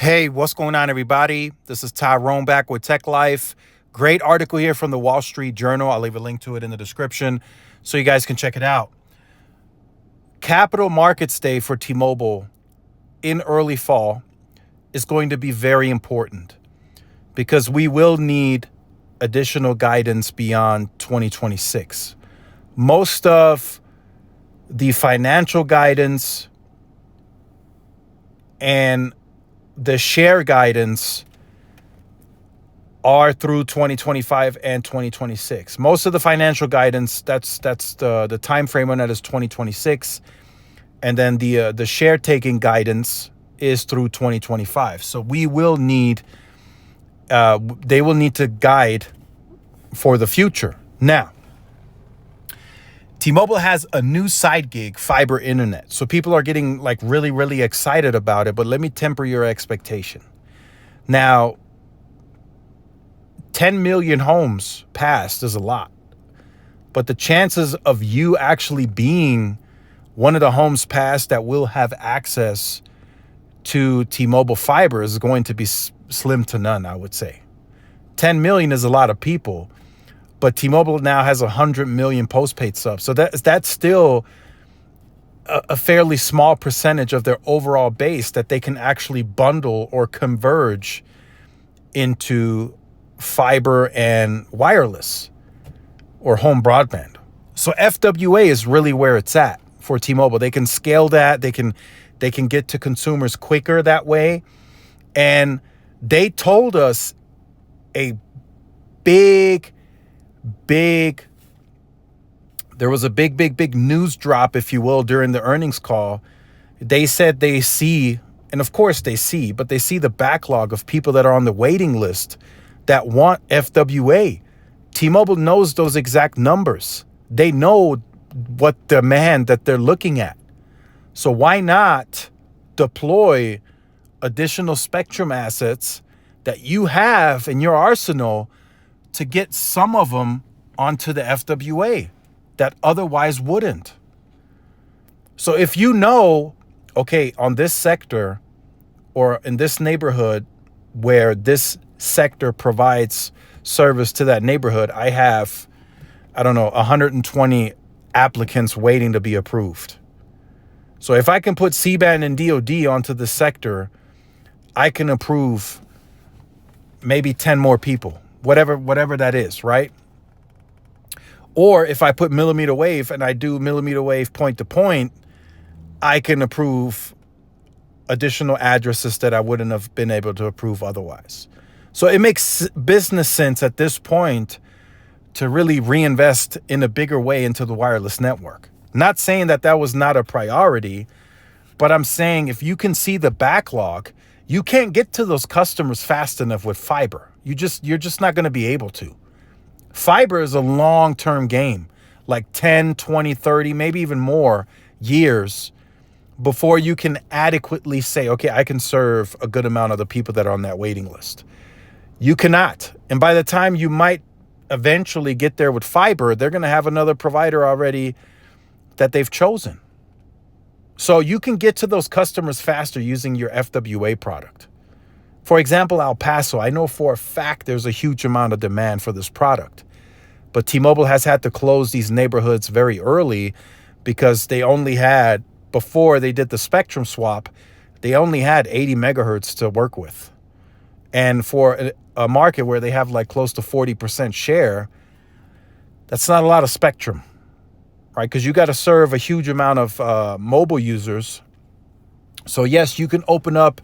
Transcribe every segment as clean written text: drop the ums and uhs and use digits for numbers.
Hey, what's going on, everybody? This is Tyrone back with Tech Life. Great article here from the Wall Street Journal. I'll leave a link to it in the description so you guys can check it out. Capital Markets Day for T-Mobile in early fall is going to be very important because we will need additional guidance beyond 2026. Most of the financial guidance and the share guidance are through 2025 and 2026. Most of the financial guidance, that's the time frame on that is 2026, and then the share taking guidance is through 2025. So we will need they will need to guide for the future. Now, T-Mobile has a new side gig, fiber internet. So people are getting like really excited about it, but let me temper your expectation. Now, 10 million homes passed is a lot, but the chances of you actually being one of the homes passed that will have access to T-Mobile fiber is going to be slim to none, I would say. 10 million is a lot of people. But T-Mobile now has 100 million postpaid subs. So that's still a fairly small percentage of their overall base that they can actually bundle or converge into fiber and wireless or home broadband. So FWA is really where it's at for T-Mobile. They can scale that. They can get to consumers quicker that way. And they told us there was a big news drop, if you will, during the earnings call. They said they see, and of course they see, but they see the backlog of people that are on the waiting list that want FWA. T-Mobile knows those exact numbers. They know what demand that they're looking at. So why not deploy additional spectrum assets that you have in your arsenal to get some of them onto the FWA that otherwise wouldn't? So if you know, okay, on this sector or in this neighborhood where this sector provides service to that neighborhood, I have, 120 applicants waiting to be approved. So if I can put C-band and DoD onto the sector, I can approve maybe 10 more people. Whatever that is, right? Or if I put millimeter wave and I do millimeter wave point to point, I can approve additional addresses that I wouldn't have been able to approve otherwise. So it makes business sense at this point to really reinvest in a bigger way into the wireless network. Not saying that was not a priority, but I'm saying if you can see the backlog, you can't get to those customers fast enough with fiber. You're just not going to be able to. Fiber is a long-term game, like 10, 20, 30, maybe even more years before you can adequately say, okay, I can serve a good amount of the people that are on that waiting list. You cannot. And by the time you might eventually get there with fiber, they're going to have another provider already that they've chosen. So you can get to those customers faster using your FWA product. For example, El Paso, I know for a fact there's a huge amount of demand for this product. But T-Mobile has had to close these neighborhoods very early because they only had, before they did the spectrum swap, they only had 80 megahertz to work with. And for a market where they have like close to 40% share, that's not a lot of spectrum, right? Because you got to serve a huge amount of mobile users. So yes, you can open up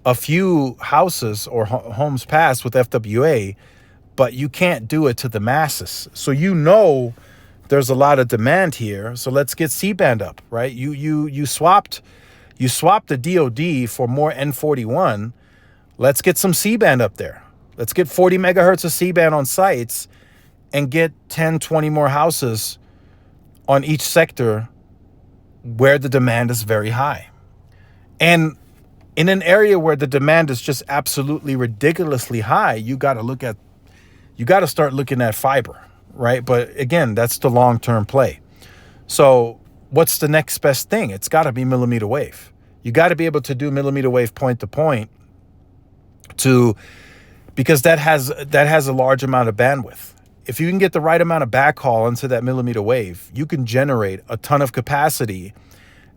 a few houses or homes passed with FWA, but you can't do it to the masses. So there's a lot of demand here. So let's get C-band up, right? You swapped the DoD for more N41. Let's get some C-band up there. Let's get 40 megahertz of C-band on sites and get 10, 20 more houses on each sector where the demand is very high. And in an area where the demand is just absolutely ridiculously high, you got to start looking at fiber, right? But again, that's the long-term play. So what's the next best thing? It's got to be millimeter wave. You got to be able to do millimeter wave point to point to, because that has a large amount of bandwidth. If you can get the right amount of backhaul into that millimeter wave, you can generate a ton of capacity,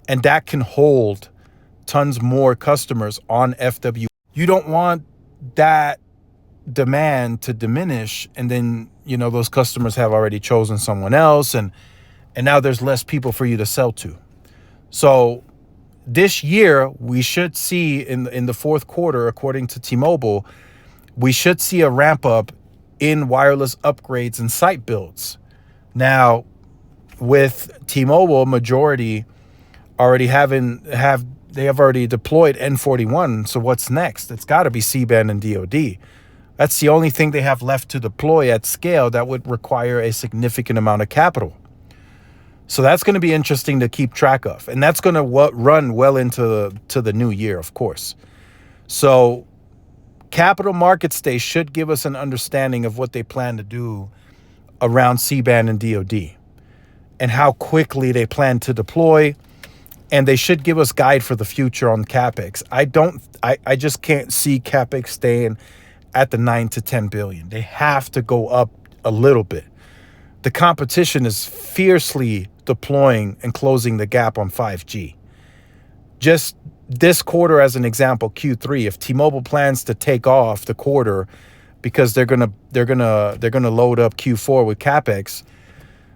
and that can hold tons more customers on FW. You don't want that demand to diminish, and then, those customers have already chosen someone else, and now there's less people for you to sell to. So this year, we should see in the fourth quarter, according to T-Mobile, we should see a ramp up in wireless upgrades and site builds. Now, with T-Mobile, majority already have already deployed N41. So what's next? It's got to be C-band and DoD. That's the only thing they have left to deploy at scale that would require a significant amount of capital. So that's going to be interesting to keep track of. And that's going to run well into the new year, of course. So Capital Markets Day should give us an understanding of what they plan to do around C-band and DoD and how quickly they plan to deploy. And they should give us guide for the future on CapEx. I just can't see CapEx staying at the 9 to 10 billion. They have to go up a little bit. The competition is fiercely deploying and closing the gap on 5G. Just this quarter, as an example, Q3, if T-Mobile plans to take off the quarter because they're gonna load up Q4 with CapEx,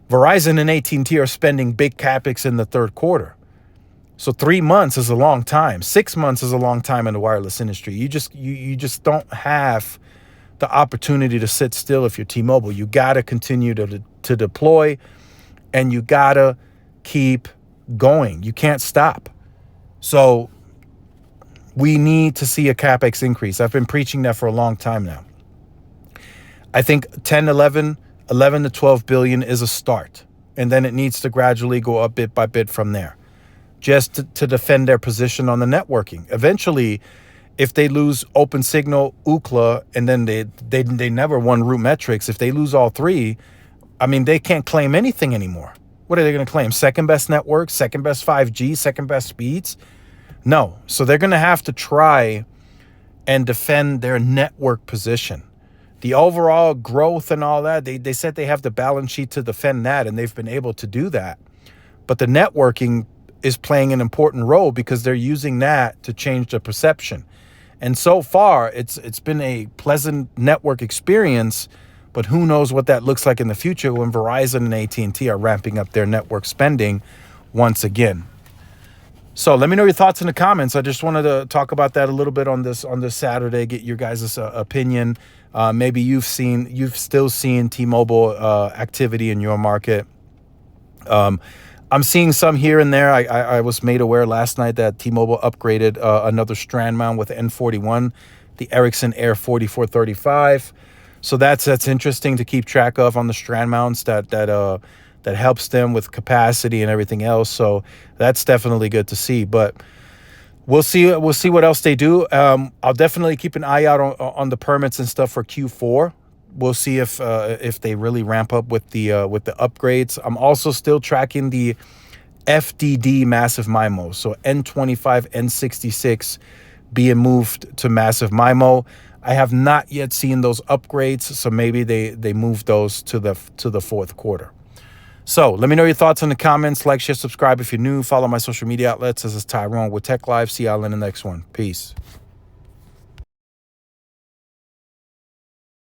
Verizon and AT&T are spending big CapEx in the third quarter. So 3 months is a long time. 6 months is a long time in the wireless industry. You just don't have the opportunity to sit still if you're T-Mobile. You got to continue to deploy, and you got to keep going. You can't stop. So we need to see a CapEx increase. I've been preaching that for a long time now. I think 11 to 12 billion is a start, and then it needs to gradually go up bit by bit from there, just to defend their position on the networking. Eventually, if they lose Open Signal, Ookla, and then they never won Root Metrics, if they lose all three, they can't claim anything anymore. What are they going to claim? Second best network, second best 5G, second best speeds? No. So they're going to have to try and defend their network position. The overall growth and all that, they said they have the balance sheet to defend that, and they've been able to do that. But the networking is playing an important role because they're using that to change the perception. And so far, it's been a pleasant network experience, but who knows what that looks like in the future when Verizon and AT&T are ramping up their network spending once again. So let me know your thoughts in the comments. I just wanted to talk about that a little bit on this Saturday, get your guys' opinion. Maybe you've still seen T-Mobile activity in your market. I'm seeing some here and there. I was made aware last night that T-Mobile upgraded another strand mount with N41, the Ericsson Air 4435. So that's interesting to keep track of on the strand mounts that helps them with capacity and everything else. So that's definitely good to see. But we'll see what else they do. I'll definitely keep an eye out on the permits and stuff for Q4. We'll see if they really ramp up with the upgrades. I'm also still tracking the FDD massive MIMO. So N25, N66 being moved to massive MIMO. I have not yet seen those upgrades, so maybe they move those to the fourth quarter. So let me know your thoughts in the comments. Like, share, subscribe if you're new. Follow my social media outlets. This is Tyrone with Tech Live. See y'all in the next one. Peace.